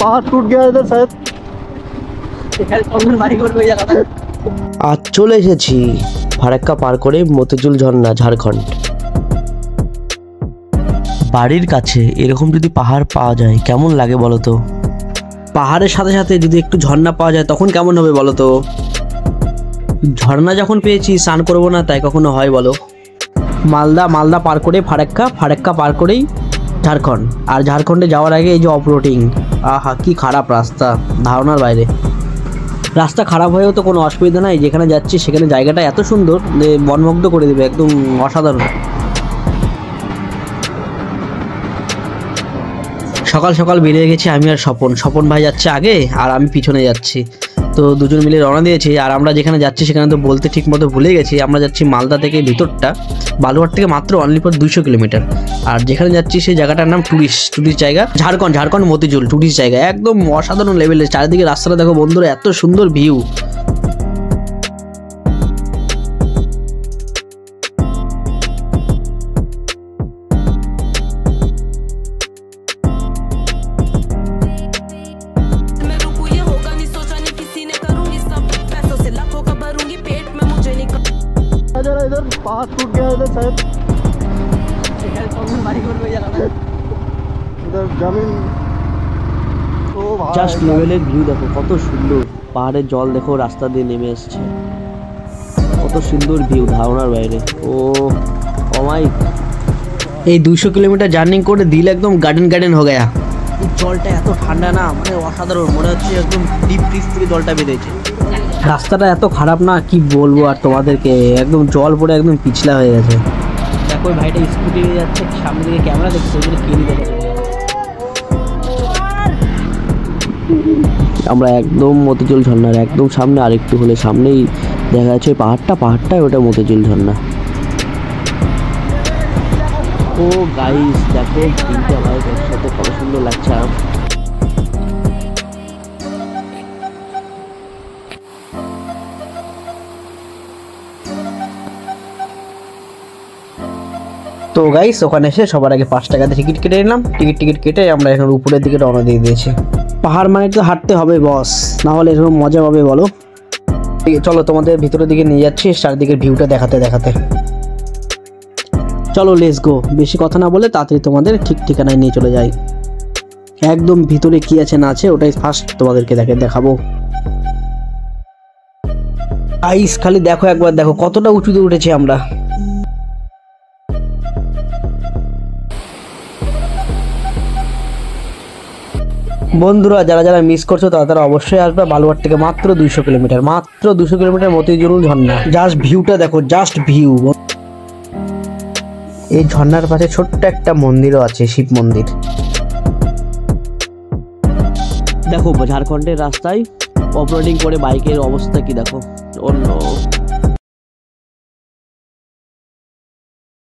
पहाड़ टूट गया इधर शायद। আজ চলে এসেছি ফারাক্কা পার করে মতিঝিল ঝর্ণা, ঝাড়খণ্ড। বাড়ির কাছে এরকম যদি পাহাড় পাওয়া যায় কেমন লাগে বলো তো? পাহাড়ের সাথে সাথে যদি একটু ঝর্ণা পাওয়া যায় তখন কেমন হবে বলো তো? ঝর্ণা যখন পেয়েছি স্নান করবো না তাই কখনো হয় বলো? মালদা পার করে ফারাক্কা পার করেই ঝাড়খণ্ড। আর ঝাড়খণ্ডে যাওয়ার আগে এই যে অফরোডিং, আহা কি খারাপ রাস্তা, ধারণার বাইরে। রাস্তা খারাপ হয়েও তো কোনো অসুবিধা নাই, যেখানে যাচ্ছি সেখানে জায়গাটা এত সুন্দর যে মনমুগ্ধ করে দেবে, একদম অসাধারণ। সকাল সকাল বেরিয়ে গেছি আমি আর স্বপন ভাই যাচ্ছে আগে আর আমি পিছনে যাচ্ছি। তো দুজন মিলে রওনা দিয়েছি। আর আমরা যেখানে যাচ্ছি সেখানে তো বলতে ঠিক মতো ভুলে গেছি, আমরা যাচ্ছি মালদা থেকে ভিতরটা, বালুঘাট থেকে মাত্র অনলি ফর 200 কিলোমিটার। আর যেখানে যাচ্ছি সেই জায়গাটার নাম টুরিস্ট জায়গা, ঝাড়খণ্ড মতিঝিল টুরিস্ট জায়গা, একদম অসাধারণ লেভেলের। চারিদিকে রাস্তাটা দেখো বন্ধুরা, এত সুন্দর ভিউ। इधर पहाड़ टूट गया इधर शायद। इधर जमीन জাস্ট লেভেলের ভিউ দেখো কত সুন্দর। পাহাড়ের জল দেখো রাস্তা দিয়ে নেমে এসছে, কত সুন্দর ভিউ, ধারণার বাইরে। ও মাই, এই 200 কিলোমিটার জার্নি করে দিল একদম গার্ডেন হয়ে গেয়া। এই জলটা এত ঠান্ডা না, মানে অসাধারণ, মনে হচ্ছে একদম ডিপ ফ্রিজ থেকে জলটা বেরিয়েছে। রাস্তাটা এত খারাপ না কি বলবো আর তোমাদেরকে, একদম জল পড়ে একদম পিছলা হয়ে গেছে। দেখো ভাইটা স্কুটি নিয়ে যাচ্ছে, সামনে দিকে ক্যামেরা দেখছে, ওইগুলো কেলি দেখে। আমরা একদম মতিঝিল ঝর্ণার একদম সামনে, আরেকটু হলে সামনেই দেখা যাচ্ছে পাহাড়টাই ওটা মতিঝিল ঝর্ণা। ও গাইস দেখো তিনটা বাইক একসাথে কত সুন্দর লাগছে। তো গাইস ওখানে এসে সবার আগে 5 টাকাতে টিকিট কেটে নিলাম। টিকিট কেটে আমরা এখন উপরের দিকে রওনা দিয়ে দিয়েছি। পাহাড় মানে তো হাঁটতে হবে বস, না হলে এরকম মজা পাবে বলো? চলো তোমাদের ভিতরের দিকে নিয়ে যাচ্ছি চারদিকের ভিউটা দেখাতে। চলো লেটস গো। বেশি কথা না বলে তাড়াতাড়ি তোমাদের ঠিক ঠিকানায় নিয়ে চলে যাই। একদম ভিতরে কি আছে না আছে ওটাই ফার্স্ট তোমাদেরকে দেখাবো। গাইস খালি দেখো একবার, দেখো কতটা উঁচুতে উঠেছি আমরা। বন্ধুরা যারা মিস করছো তারা অবশ্যই আসবে। বালুঘাট থেকে মাত্র 200 কিলোমিটার মতিঝিল ঝর্ণা। জাস্ট ভিউটা দেখো, জাস্ট ভিউ। এই ঝর্ণার পাশে ছোট্ট একটা মন্দিরও আছে, শিব মন্দির। দেখো ঝাড়খণ্ডের রাস্তায় অফরোডিং করে বাইকের অবস্থা কি দেখো।